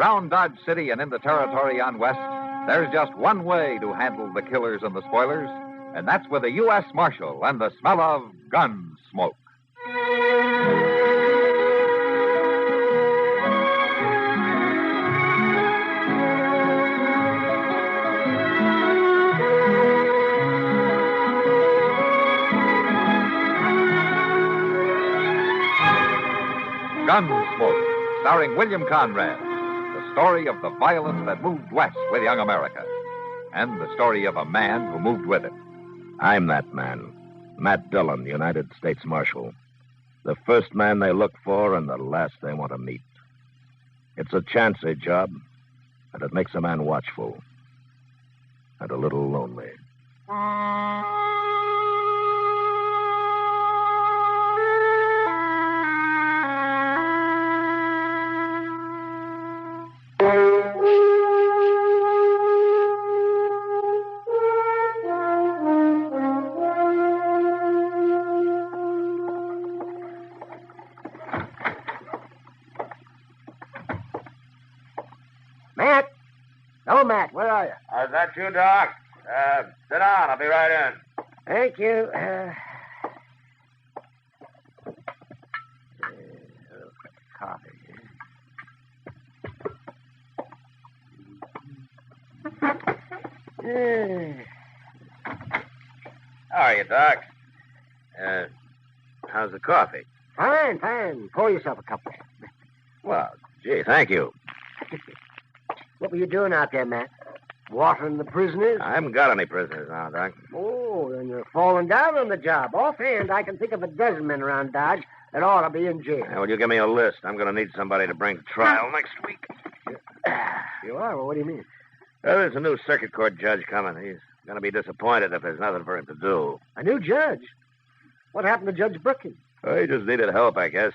Around Dodge City and in the territory on West, there's just one way to handle the killers and the spoilers, and that's with a U.S. Marshal and the smell of Gunsmoke. Gunsmoke, starring William Conrad. The story of the violence that moved west with young America. And the story of a man who moved with it. I'm that man. Matt Dillon, United States Marshal. The first man they look for and the last they want to meet. It's a chancy job, and it makes a man watchful. And a little lonely. Matt? Oh, Matt, where are you? Is that you, Doc? Sit down. I'll be right in. Thank you. Coffee. How are you, Doc? How's the coffee? Fine, fine. Pour yourself a cup. Well, gee, thank you. What were you doing out there, Matt? Watering the prisoners? I haven't got any prisoners now, Doc. Oh, then you're falling down on the job. Offhand, I can think of a dozen men around Dodge that ought to be in jail. Well, you give me a list. I'm going to need somebody to bring to trial next week. You are? Well, what do you mean? Well, there's a new circuit court judge coming. He's going to be disappointed if there's nothing for him to do. A new judge? What happened to Judge Brookings? Well, he just needed help, I guess.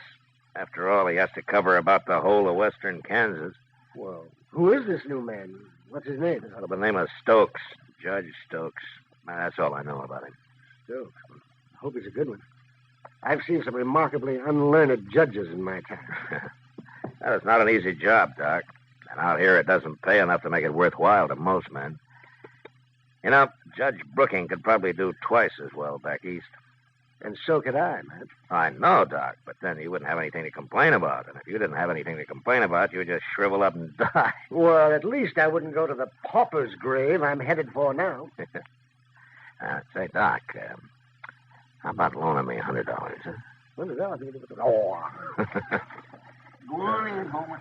After all, he has to cover about the whole of western Kansas. Well, who is this new man? What's his name? By the name of Stokes. Judge Stokes. That's all I know about him. Stokes? I hope he's a good one. I've seen some remarkably unlearned judges in my time. Well, it's not an easy job, Doc. And out here, it doesn't pay enough to make it worthwhile to most men. You know, Judge Brookings could probably do twice as well back east. And so could I, man. I know, Doc, but then you wouldn't have anything to complain about. And if you didn't have anything to complain about, you would just shrivel up and die. Well, at least I wouldn't go to the pauper's grave I'm headed for now. Say, Doc, how about loaning me $100, huh? $100? Oh. Good morning, Homer.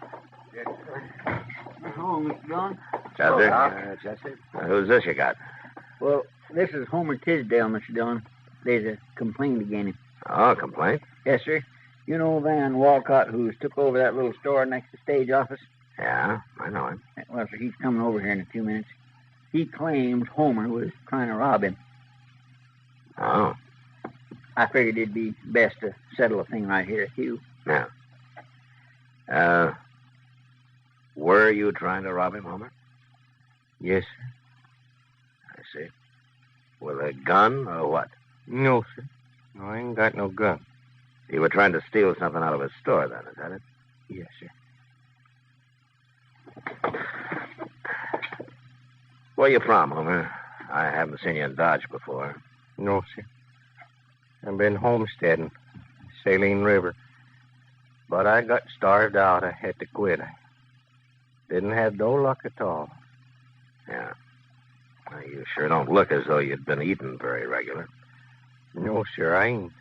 Hello, Mr. Dillon. Chester? Chester. Who's this you got? Well, this is Homer Tidsdale, Mr. Dillon. There's a complaint against him. Oh, a complaint? Yes, sir. You know Van Walcott, who's took over that little store next to stage office? Yeah, I know him. Well, sir, he's coming over here in a few minutes. He claims Homer was trying to rob him. Oh. I figured it'd be best to settle a thing right here at you. Yeah. Were you trying to rob him, Homer? Yes, sir. I see. With a gun or what? No, sir. No, I ain't got no gun. You were trying to steal something out of his store, then, is that it? Yes, sir. Where you from, Homer? I haven't seen you in Dodge before. No, sir. I've been homesteading, Saline River. But I got starved out. I had to quit. I didn't have no luck at all. Yeah. Well, you sure don't look as though you'd been eating very regular. No, sir, I ain't.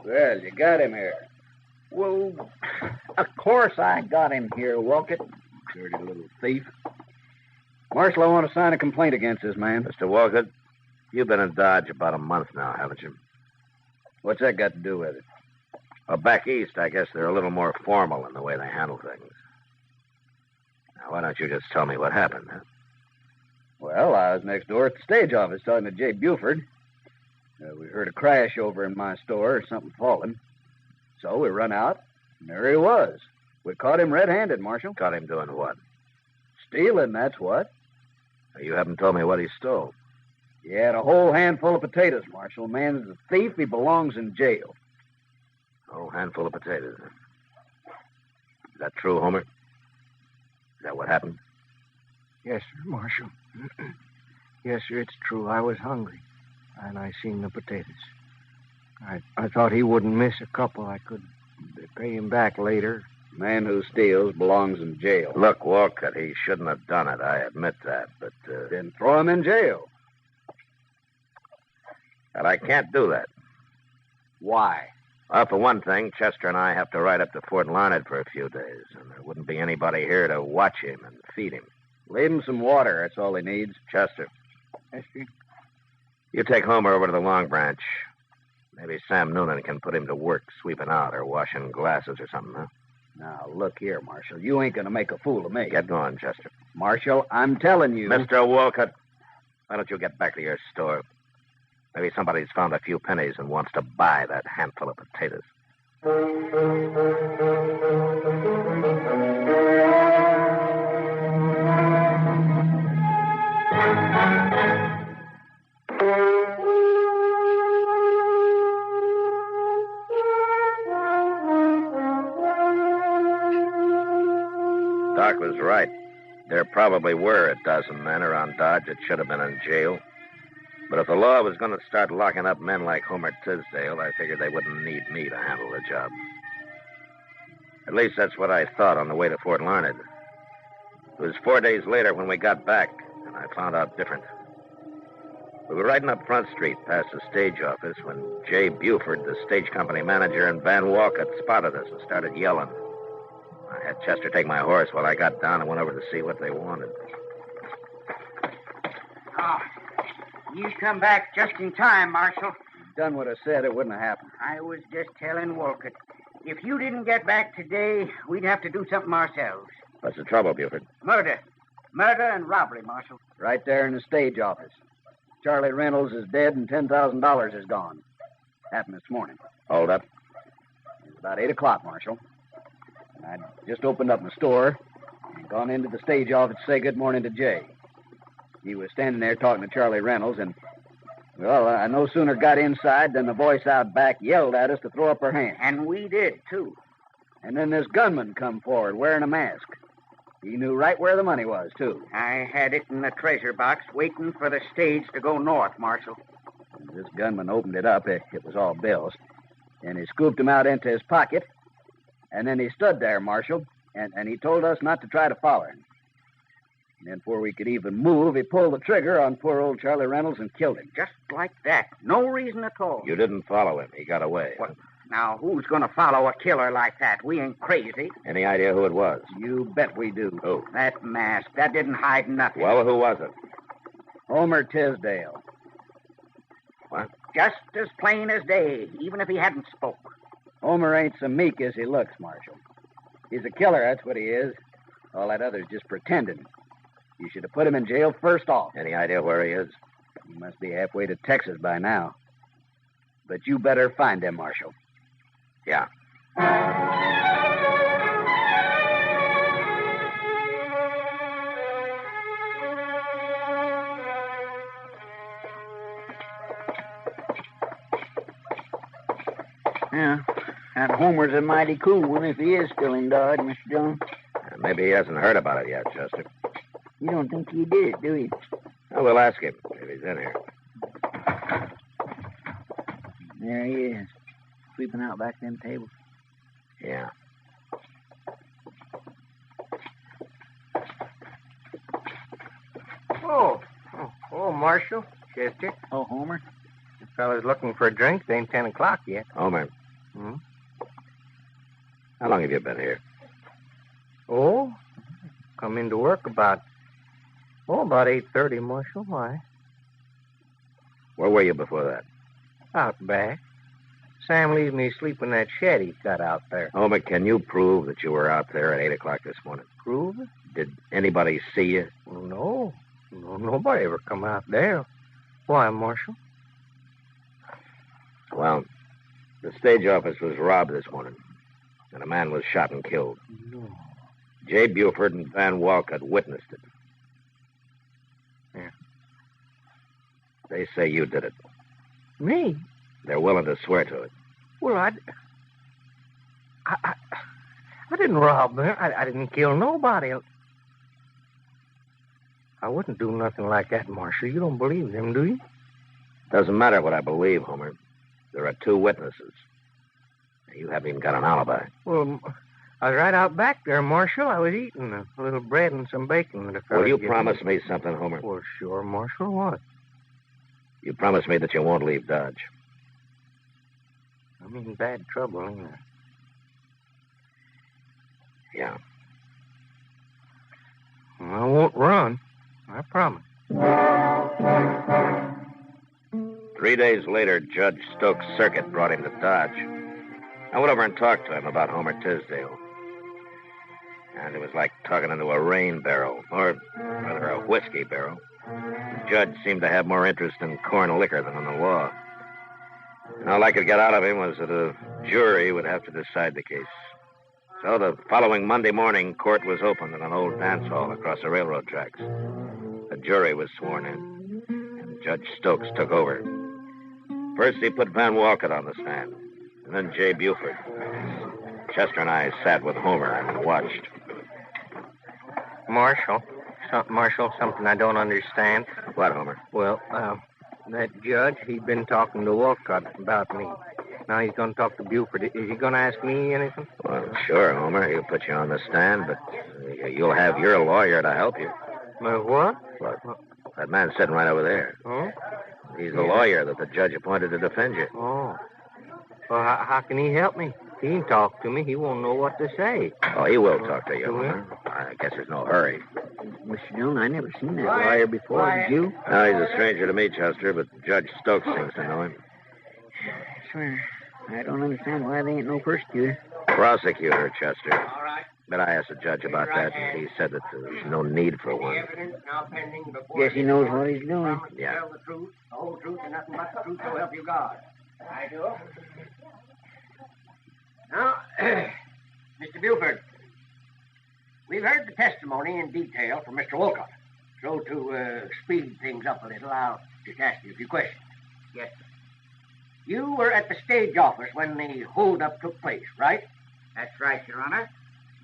Well, you got him here. Well, of course I got him here, Walcott. Dirty little thief. Marshal, I want to sign a complaint against this man. Mr. Walcott, you've been in Dodge about a month now, haven't you? What's that got to do with it? Well, back east, I guess they're a little more formal in the way they handle things. Now, why don't you just tell me what happened, huh? Well, I was next door at the stage office talking to Jay Buford. We heard a crash over in my store or something falling. So we run out, and there he was. We caught him red-handed, Marshal. Caught him doing what? Stealing, that's what. You haven't told me what he stole. He had a whole handful of potatoes, Marshal. Man's a thief. He belongs in jail. A whole handful of potatoes. Is that true, Homer? that what happened? Yes, sir, Marshal. Yes, sir, it's true. I was hungry, and I seen the potatoes. I thought he wouldn't miss a couple. I could pay him back later. Man who steals belongs in jail. Look, Walcott, he shouldn't have done it. I admit that, but... Then throw him in jail. But I can't do that. Why? Well, for one thing, Chester and I have to ride up to Fort Larned for a few days, and there wouldn't be anybody here to watch him and feed him. Leave him some water. That's all he needs. Chester, Yes, sir. you take Homer over to the Long Branch. Maybe Sam Noonan can put him to work sweeping out or washing glasses or something, huh? Now, look here, Marshal. You ain't going to make a fool of me. Get going, Chester. Marshal, I'm telling you. Mr. Walcott, why don't you get back to your store? Maybe somebody's found a few pennies and wants to buy that handful of potatoes. Doc was right. There probably were a dozen men around Dodge that should have been in jail. But if the law was going to start locking up men like Homer Tidsdale, I figured they wouldn't need me to handle the job. At least that's what I thought on the way to Fort Larned. It was 4 days later when we got back, and I found out different. We were riding up Front Street past the stage office when J. Buford, the stage company manager, and Van Walcott spotted us and started yelling. I had Chester take my horse while I got down and went over to see what they wanted. Oh, you come back just in time, Marshal. Done what I said, it wouldn't have happened. I was just telling Walcott. If you didn't get back today, we'd have to do something ourselves. What's the trouble, Buford? Murder. Murder and robbery, Marshal. Right there in the stage office. Charlie Reynolds is dead and $10,000 is gone. Happened this morning. Hold up. It was about 8 o'clock, Marshal. And I'd just opened up my store and gone into the stage office to say good morning to Jay. He was standing there talking to Charlie Reynolds, and, well, I no sooner got inside than the voice out back yelled at us to throw up our hands. And we did, too. And then this gunman come forward wearing a mask. He knew right where the money was, too. I had it in the treasure box waiting for the stage to go north, Marshal. And this gunman opened it up. It was all bills. And he scooped them out into his pocket. And then he stood there, Marshal, and he told us not to try to follow him. And then before we could even move, he pulled the trigger on poor old Charlie Reynolds and killed him. Just like that. No reason at all. You didn't follow him. He got away. Well, now, who's going to follow a killer like that? We ain't crazy. Any idea who it was? You bet we do. Who? That mask. That didn't hide nothing. Well, who was it? Homer Tidsdale. What? Just as plain as day, even if he hadn't spoke. Homer ain't so meek as he looks, Marshal. He's a killer, that's what he is. All that other's just pretending. You should have put him in jail first off. Any idea where he is? He must be halfway to Texas by now. But you better find him, Marshal. Yeah. Yeah. That Homer's a mighty cool one if he is still in Dodge, Mr. Dillon. Maybe he hasn't heard about it yet, Chester. You don't think he did it, do you? Well, we'll ask him if he's in here. There he is, sweeping out back them tables. Yeah. Oh, Marshal, Chester. Oh, Homer? The fella's looking for a drink. It ain't 10 o'clock yet. Homer, how long have you been here? Oh, come into work about 8:30, Marshal. Why? Where were you before that? Out back. Sam leaves me asleep in that shed he's got out there. Homer, can you prove that you were out there at 8 o'clock this morning? Prove it? Did anybody see you? Well, no. Nobody ever come out there. Why, Marshal? Well, the stage office was robbed this morning, and a man was shot and killed. No. J. Buford and Van Walcott witnessed it. Yeah. They say you did it. Me? They're willing to swear to it. Well, I didn't rob them. I didn't kill nobody. I wouldn't do nothing like that, Marshal. You don't believe them, do you? Doesn't matter what I believe, Homer. There are 2 witnesses. You haven't even got an alibi. Well, I was right out back there, Marshal. I was eating a little bread and some bacon that a fellow Will you gave promise me. me something, Homer? Well, sure, Marshal. What? You promise me that you won't leave Dodge. I'm in bad trouble, ain't I? Yeah. I won't run. I promise. 3 days later, Judge Stokes' circuit brought him to Dodge. I went over and talked to him about Homer Tidsdale. And it was like talking into a rain barrel, or rather a whiskey barrel. The judge seemed to have more interest in corn liquor than in the law. And all I could get out of him was that a jury would have to decide the case. So the following Monday morning, court was opened in an old dance hall across the railroad tracks. A jury was sworn in, and Judge Stokes took over. First, he put Van Walcott on the stand, and then J. Buford. Chester and I sat with Homer and watched. Marshal, something I don't understand. What, Homer? Well, that judge, he'd been talking to Walcott about me. Now he's going to talk to Buford. Is he going to ask me anything? Well, sure, Homer. He'll put you on the stand, but you'll have your lawyer to help you. What? What? That man's sitting right over there. Oh? He's the lawyer that the judge appointed to defend you. Oh. Well, how can he help me? He ain't talk to me. He won't know what to say. Oh, he will talk to you, Will he? Homer. I guess there's no hurry. Mr. Dillon, I never seen that lawyer before. Did you? No, he's a stranger to me, Chester, but Judge Stokes seems to know him. I swear, I don't understand why they ain't no persecutor. Prosecutor, Chester. All right. But I asked the judge about that, and he said that there's no need for one. Evidence now pending before Guess he knows what he's doing. Yeah. Tell the truth, the whole truth, and nothing but the truth, so help you God. I do. Now, Mr. Buford, we've heard the testimony in detail from Mr. Walcott. So to speed things up a little, I'll just ask you a few questions. Yes, sir. You were at the stage office when the holdup took place, right? That's right, Your Honor.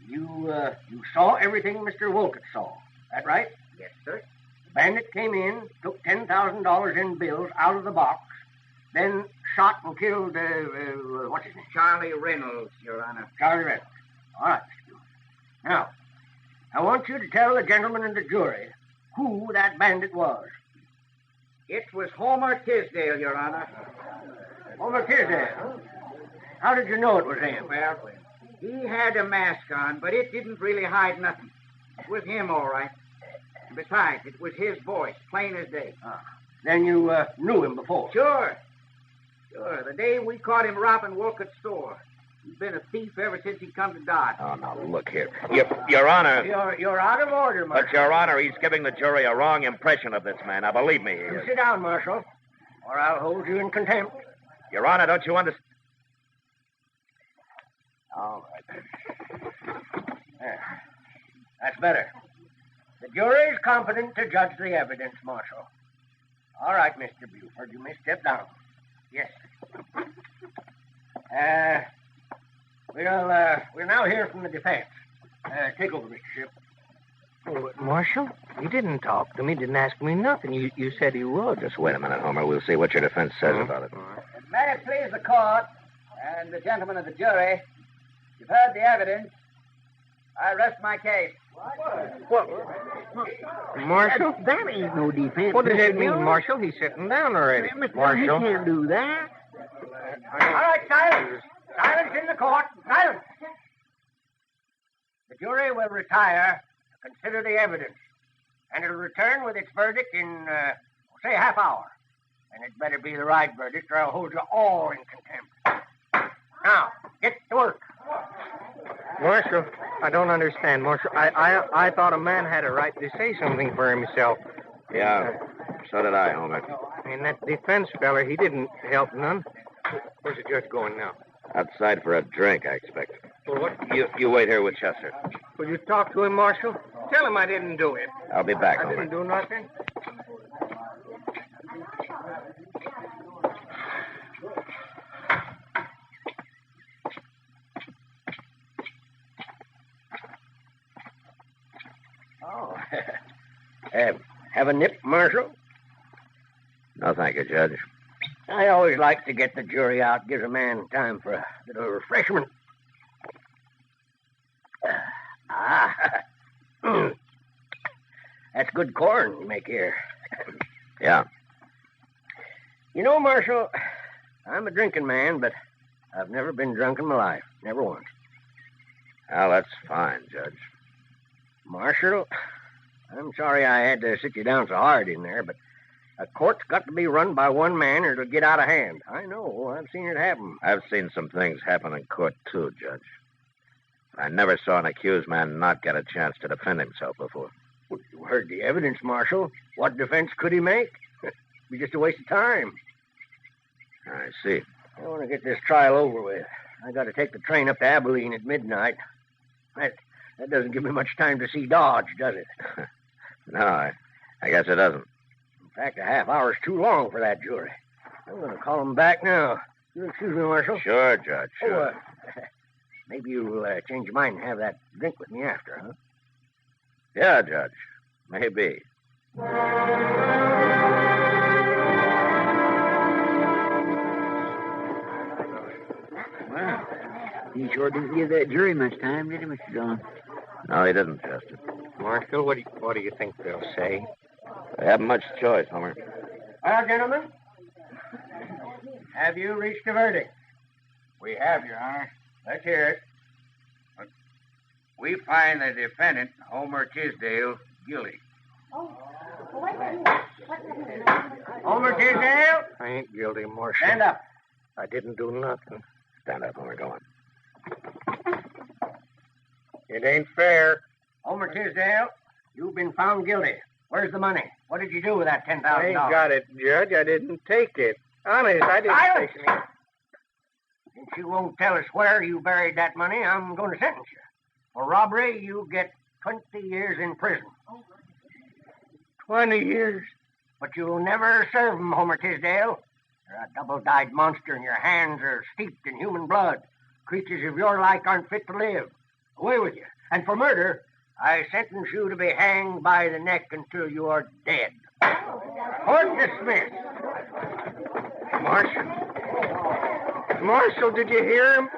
You saw everything Mr. Walcott saw. That right? Yes, sir. The bandit came in, took $10,000 in bills out of the box, then shot and killed, what's his name? Charlie Reynolds, Your Honor. Charlie Reynolds. All right, Mr. Buford. Now, I want you to tell the gentlemen in the jury who that bandit was. It was Homer Tidsdale, Your Honor. Homer Tidsdale? How did you know it was him? Well, he had a mask on, but it didn't really hide nothing. It was him, all right. And besides, it was his voice, plain as day. Then you knew him before? Sure. The day we caught him robbing Walcott's store. He's been a thief ever since he come to Dodge. Oh, now, look here. Your Honor. You're out of order, Marshal. But, Your Honor, he's giving the jury a wrong impression of this man. Now, believe me. You sit down, Marshal, or I'll hold you in contempt. Your Honor, don't you understand? All right. There. That's better. The jury's competent to judge the evidence, Marshal. All right, Mr. Buford, you may step down. Yes. We'll now hear from the defense. Take over, Mr. Ship. Oh, Marshal, you didn't talk to me, didn't ask me nothing. You said he would. Just wait a minute, Homer. We'll see what your defense says about it. May it please the court and the gentlemen of the jury, you've heard the evidence. I rest my case. What? Marshal? That ain't no defense. What does that mean, Marshal? He's sitting down already. Marshal? He can't do that. All right, silence. Silence in the court. Silence. The jury will retire to consider the evidence, and it'll return with its verdict in, say, a half hour. And it better be the right verdict, or I'll hold you all in contempt. Now, get to work. Marshal, I don't understand, Marshal. I thought a man had a right to say something for himself. Yeah, so did I, Homer. And that defense feller, he didn't help none. Where's the judge going now? Outside for a drink, I expect. Well, what? You wait here with Chester. Will you talk to him, Marshal? Tell him I didn't do it. I'll be back, I Homer. didn't do nothing. Oh. Have a nip, Marshal? No, thank you, Judge. I always like to get the jury out. Gives a man time for a little refreshment. That's good corn you make here. Yeah. You know, Marshal, I'm a drinking man, but I've never been drunk in my life. Never once. Well, that's fine, Judge. Marshal, I'm sorry I had to sit you down so hard in there, but a court's got to be run by one man or it'll get out of hand. I know. I've seen it happen. I've seen some things happen in court, too, Judge. I never saw an accused man not get a chance to defend himself before. Well, you heard the evidence, Marshal. What defense could he make? It'd be just a waste of time. I see. I want to get this trial over with. I got to take the train up to Abilene at midnight. That doesn't give me much time to see Dodge, does it? No, I guess it doesn't. In fact, a half hour's too long for that jury. I'm going to call him back now. You excuse me, Marshal? Sure, Judge, sure. Maybe you'll change your mind and have that drink with me after, huh? Yeah, Judge. Maybe. Well, he sure didn't give that jury much time, did he, Mr. Dillon? No, he didn't, Chester. Marshal, what do you think they'll say? They haven't much choice, Homer. Well, gentlemen, have you reached a verdict? We have, Your Honor. Let's hear it. We find the defendant, Homer Tidsdale, guilty. Homer Tidsdale? I ain't guilty, Marshal. Stand up. I didn't do nothing. Stand up, Homer. Go on. It ain't fair. Homer Tidsdale, you've been found guilty. Where's the money? What did you do with that $10,000? I ain't got it, Judge. I didn't take it. Honest, I didn't Silence! take it. Since you won't tell us where you buried that money, I'm going to sentence you. For robbery, you get 20 years in prison. 20 years. But you'll never serve 'em, Homer Tidsdale. You're a double-dyed monster, and your hands are steeped in human blood. Creatures of your like aren't fit to live. Away with you. And for murder, I sentence you to be hanged by the neck until you are dead. Court dismissed. Marshal, did you hear him?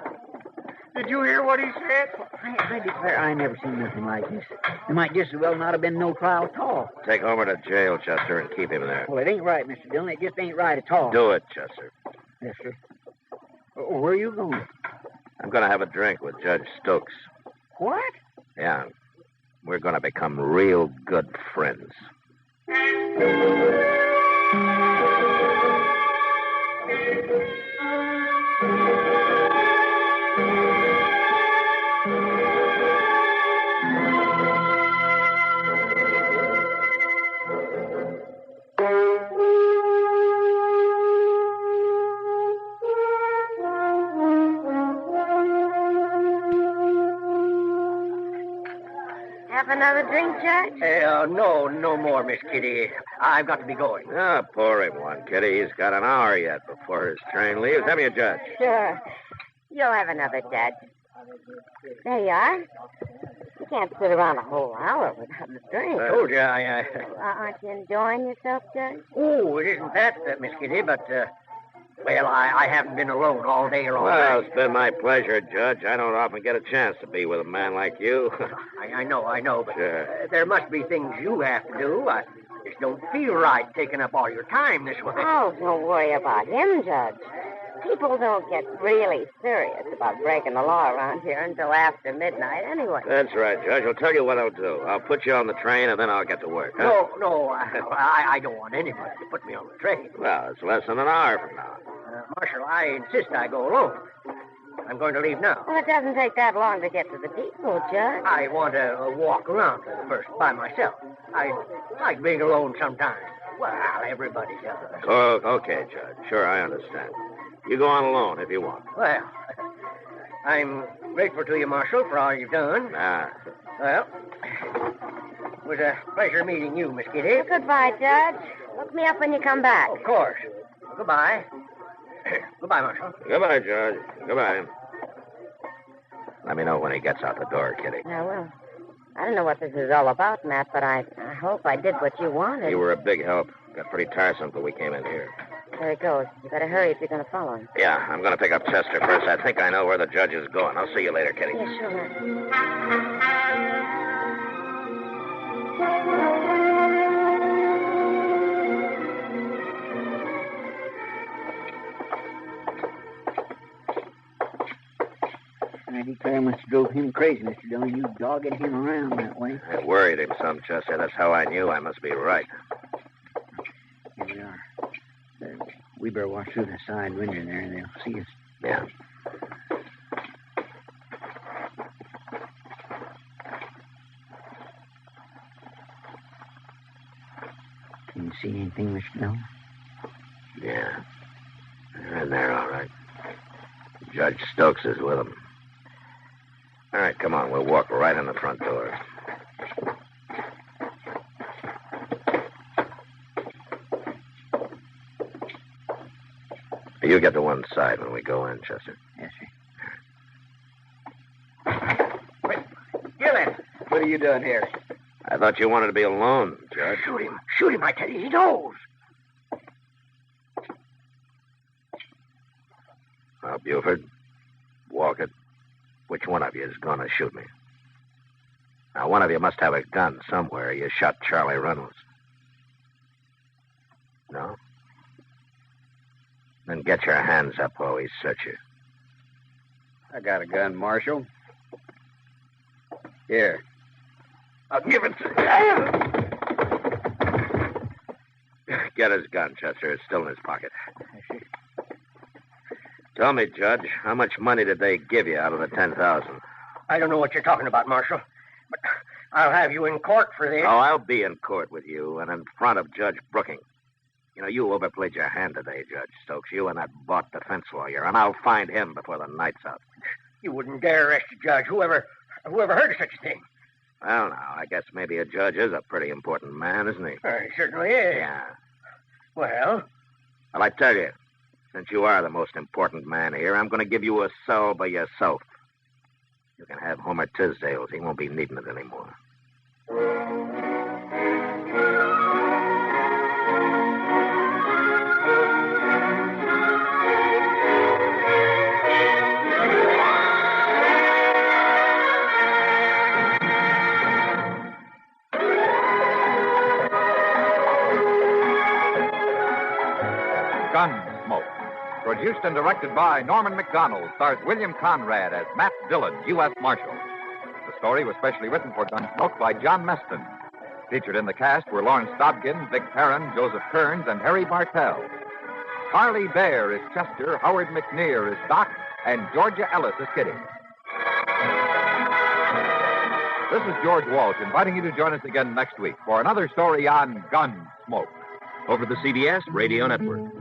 Did you hear what he said? I declare I never seen nothing like this. There might just as well not have been no trial at all. Take Homer to jail, Chester, and keep him there. Well, it ain't right, Mr. Dillon. It just ain't right at all. Do it, Chester. Yes, sir. Where are you going? I'm going to have a drink with Judge Stokes. What? Yeah. We're going to become real good friends. Have another drink, Judge? No more, Miss Kitty. I've got to be going. Ah, pour him one, Kitty. He's got an hour yet before his train leaves. Have you, Judge? Sure. You'll have another, Judge. There you are. You can't sit around a whole hour without a drink. I told you, Aren't you enjoying yourself, Judge? Oh, it isn't that, Miss Kitty, but, I haven't been alone all day long. Well, it's been my pleasure, Judge. I don't often get a chance to be with a man like you. I know, but Sure. there must be things you have to do. I just don't feel right taking up all your time this way. Oh, don't worry about him, Judge. People don't get really serious about breaking the law around here until after midnight anyway. That's right, Judge. I'll tell you what I'll do. I'll put you on the train, and then I'll get to work. Huh? No, I don't want anybody to put me on the train. Well, it's less than an hour from now. Marshal, I insist I go alone. I'm going to leave now. Well, it doesn't take that long to get to the depot, Judge. I want to walk around first by myself. I like being alone sometimes. Well, everybody does. Oh, okay, Judge. Sure, I understand. You go on alone if you want. Well, I'm grateful to you, Marshal, for all you've done. Well, it was a pleasure meeting you, Miss Kitty. Goodbye, Judge. Look me up when you come back. Of course. Goodbye. Goodbye, Marshal. Goodbye, Judge. Goodbye. Let me know when he gets out the door, Kitty. I will. I don't know what this is all about, Matt, but I hope I did what you wanted. You were a big help. Got pretty tiresome till we came in here. There he goes. You better hurry if you're going to follow him. Yeah, I'm going to pick up Chester first. I think I know where the judge is going. I'll see you later, Kitty. Yeah, sure, Matt. I declare must have drove him crazy, Mr. Dillon. You dogging him around that way. I worried him some, Chester. That's how I knew I must be right. Here we are. We better watch through the side window there. They'll see us. Yeah. Can you see anything, Mr. Dillon? Yeah. They're in there, all right. Judge Stokes is with them. All right, come on. We'll walk right in the front door. You get to one side when we go in, Chester. Yes, sir. Wait, Dillon! What are you doing here? I thought you wanted to be alone, Judge. Shoot him. Shoot him, I tell you. He knows. Now, Buford, Walcott, which one of you is going to shoot me? Now, one of you must have a gun somewhere. You shot Charlie Reynolds. No? Then get your hands up while we search you. I got a gun, Marshal. Here. I'll give it to Get his gun, Chester. It's still in his pocket. Tell me, Judge, how much money did they give you out of the $10,000? I don't know what you're talking about, Marshal, but I'll have you in court for this. Oh, I'll be in court with you and in front of Judge Brooking. You know, you overplayed your hand today, Judge Stokes. You and that bought defense lawyer, and I'll find him before the night's out. You wouldn't dare arrest a judge. Whoever heard of such a thing? Well, now, I guess maybe a judge is a pretty important man, isn't he? He certainly is. Yeah. Well, I tell you, since you are the most important man here, I'm going to give you a cell by yourself. You can have Homer Tidsdale's. He won't be needing it anymore. Gunsmoke. Produced and directed by Norman McDonald, stars William Conrad as Matt Dillon, U.S. Marshal. The story was specially written for Gunsmoke by John Meston. Featured in the cast were Lawrence Dobkin, Vic Perrin, Joseph Kearns, and Harry Bartell. Harley Bear is Chester, Howard McNear is Doc, and Georgia Ellis is Kitty. This is George Walsh inviting you to join us again next week for another story on Gunsmoke. Over the CBS Radio Network.